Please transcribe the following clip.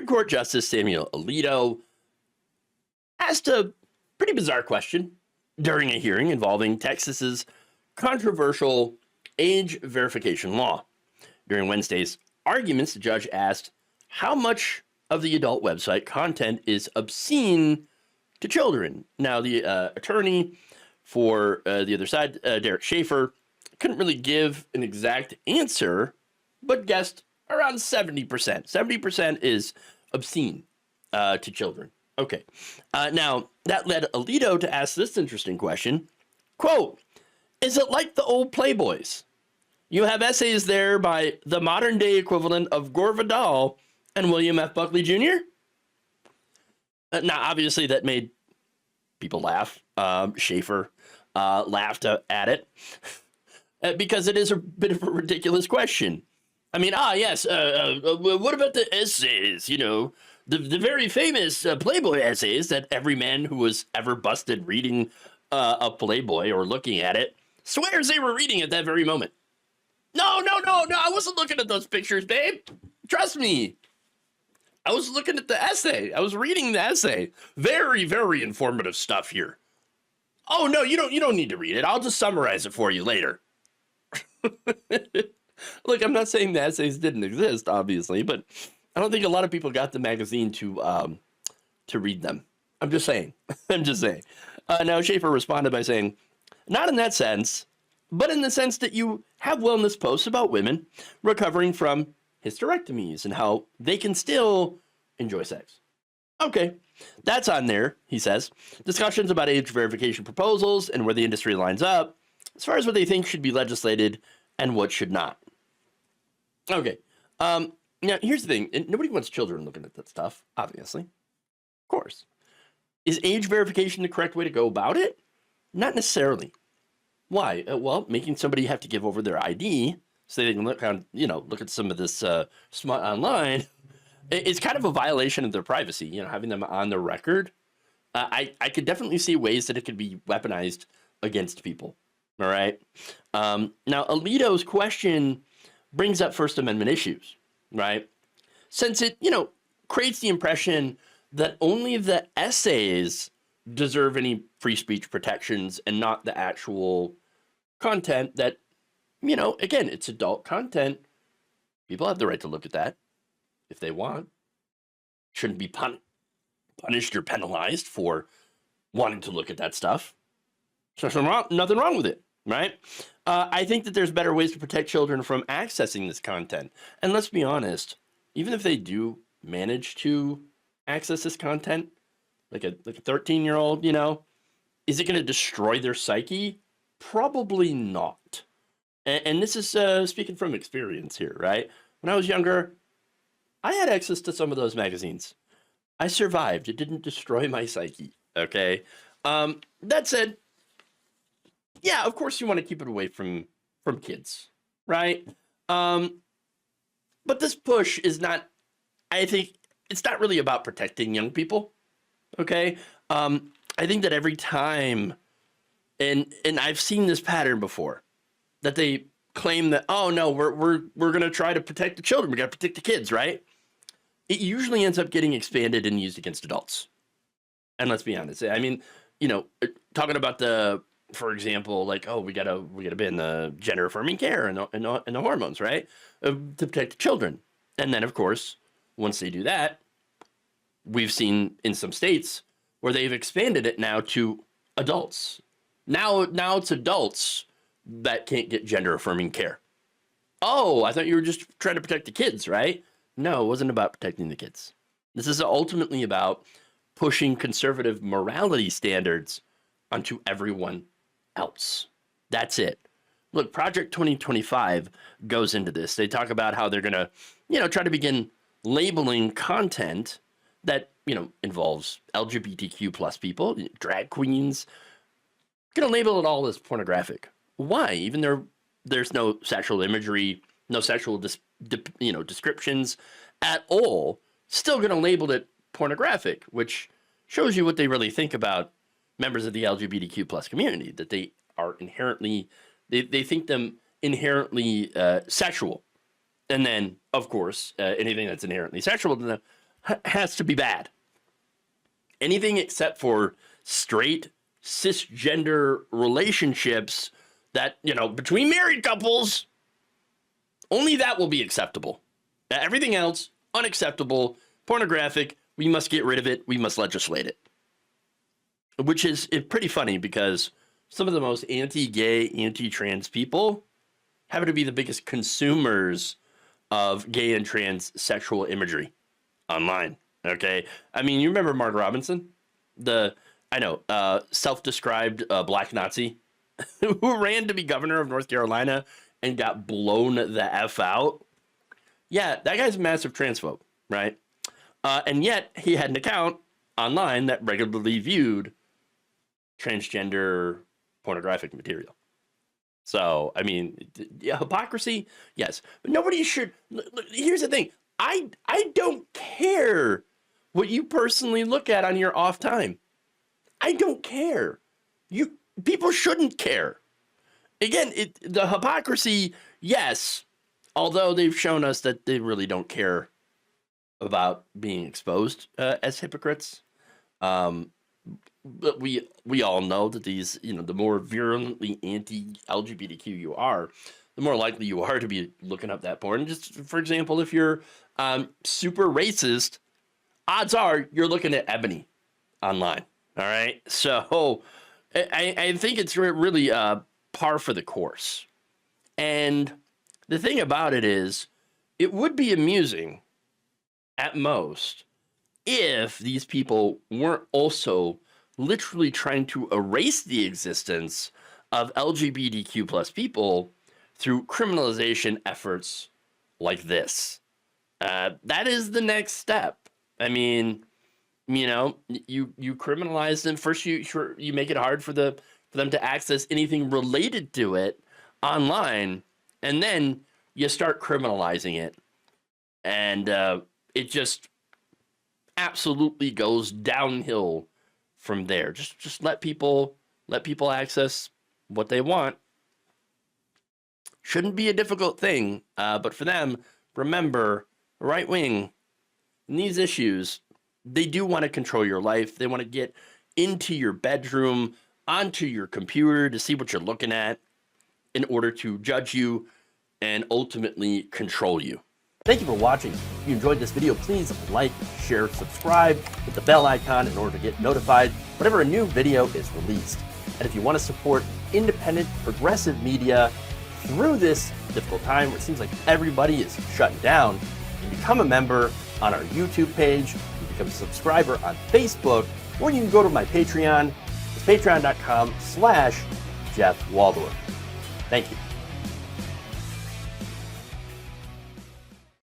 Supreme Court Justice Samuel Alito asked a pretty bizarre question during a hearing involving Texas's controversial age verification law. During Wednesday's arguments, the judge asked how much of the adult website content is obscene to children. Now, the attorney for the other side, Derek Schaefer, couldn't really give an exact answer, but guessed around 70%. 70% is obscene to children. Okay. Now, that led Alito to ask this interesting question. Quote, is it like the old Playboys? You have essays there by the modern day equivalent of Gore Vidal and William F. Buckley Jr.? Now, obviously, that made people laugh. Schaefer laughed at it because it is a bit of a ridiculous question. I mean, yes, what about the essays? You know, the very famous Playboy essays that every man who was ever busted reading a Playboy or looking at it swears they were reading at that very moment. No, I wasn't looking at those pictures, babe. Trust me. I was looking at the essay. I was reading the essay. Very, very informative stuff here. Oh, no, you don't need to read it. I'll just summarize it for you later. Look, I'm not saying the essays didn't exist, obviously, but I don't think a lot of people got the magazine to read them. I'm just saying. Now, Schaefer responded by saying, not in that sense, but in the sense that you have wellness posts about women recovering from hysterectomies and how they can still enjoy sex. Okay, that's on there, he says. Discussions about age verification proposals and where the industry lines up as far as what they think should be legislated and what should not. Okay, now here's the thing. Nobody wants children looking at that stuff, obviously. Of course. Is age verification the correct way to go about it? Not necessarily. Why? Well, making somebody have to give over their ID so they can look at some of this smut online is kind of a violation of their privacy. Having them on the record. I could definitely see ways that it could be weaponized against people. All right. Now, Alito's question brings up First Amendment issues, right? Since it, creates the impression that only the essays deserve any free speech protections and not the actual content that, again, it's adult content. People have the right to look at that if they want. Shouldn't be punished or penalized for wanting to look at that stuff. So nothing wrong with it, right? I think that there's better ways to protect children from accessing this content. And let's be honest, even if they do manage to access this content, like a 13-year-old, is it going to destroy their psyche? Probably not. And this is speaking from experience here, right? When I was younger, I had access to some of those magazines. I survived. It didn't destroy my psyche, okay? That said, yeah, of course you want to keep it away from kids, right? But this push is not, I think, it's not really about protecting young people, okay? I think that every time, and I've seen this pattern before, that they claim that, oh no, we're going to try to protect the children. We got to protect the kids, right? It usually ends up getting expanded and used against adults. And let's be honest. I mean, talking about for example, like, oh, we gotta ban the gender affirming care and the hormones, right? To protect the children. And then, of course, once they do that, we've seen in some states where they've expanded it now to adults. Now it's adults that can't get gender affirming care. Oh, I thought you were just trying to protect the kids, right? No, it wasn't about protecting the kids. This is ultimately about pushing conservative morality standards onto everyone else. That's it. Look, Project 2025 goes into this. They talk about how they're going to, try to begin labeling content that, involves LGBTQ plus people, drag queens. Going to label it all as pornographic. Why? Even though there's no sexual imagery, no sexual descriptions at all, still going to label it pornographic, which shows you what they really think about members of the LGBTQ plus community, that they are inherently, they think them inherently sexual. And then, of course, anything that's inherently sexual to them, has to be bad. Anything except for straight cisgender relationships that, between married couples, only that will be acceptable. Everything else, unacceptable, pornographic, we must get rid of it, we must legislate it. Which is pretty funny because some of the most anti-gay, anti-trans people happen to be the biggest consumers of gay and trans sexual imagery online. Okay, I mean, you remember Mark Robinson, self-described black Nazi who ran to be governor of North Carolina and got blown the F out. Yeah, that guy's a massive transphobe, right? And yet he had an account online that regularly viewed transgender pornographic material. So, I mean, hypocrisy, yes, but nobody should. Here's the thing: I don't care what you personally look at on your off time. I don't care. People shouldn't care. Again, the hypocrisy, yes, although they've shown us that they really don't care about being exposed as hypocrites. But we all know that these, the more virulently anti-LGBTQ you are, the more likely you are to be looking up that porn. Just for example, if you're super racist, odds are you're looking at Ebony online. All right, so I think it's really par for the course. And the thing about it is, it would be amusing at most if these people weren't also literally trying to erase the existence of LGBTQ plus people through criminalization efforts like this. That is the next step. I mean, you criminalize them first. You make it hard for them to access anything related to it online, and then you start criminalizing it, and it just absolutely goes downhill from there. Just let people access what they want. Shouldn't be a difficult thing, but for them, remember, right wing, in these issues, they do want to control your life. They want to get into your bedroom, onto your computer to see what you're looking at in order to judge you and ultimately control you. Thank you for watching. If you enjoyed this video, please like, share, subscribe, hit the bell icon in order to get notified whenever a new video is released. And if you want to support independent, progressive media through this difficult time where it seems like everybody is shutting down, you can become a member on our YouTube page, you can become a subscriber on Facebook, or you can go to my Patreon. It's patreon.com/Jeff Waldorf. Thank you.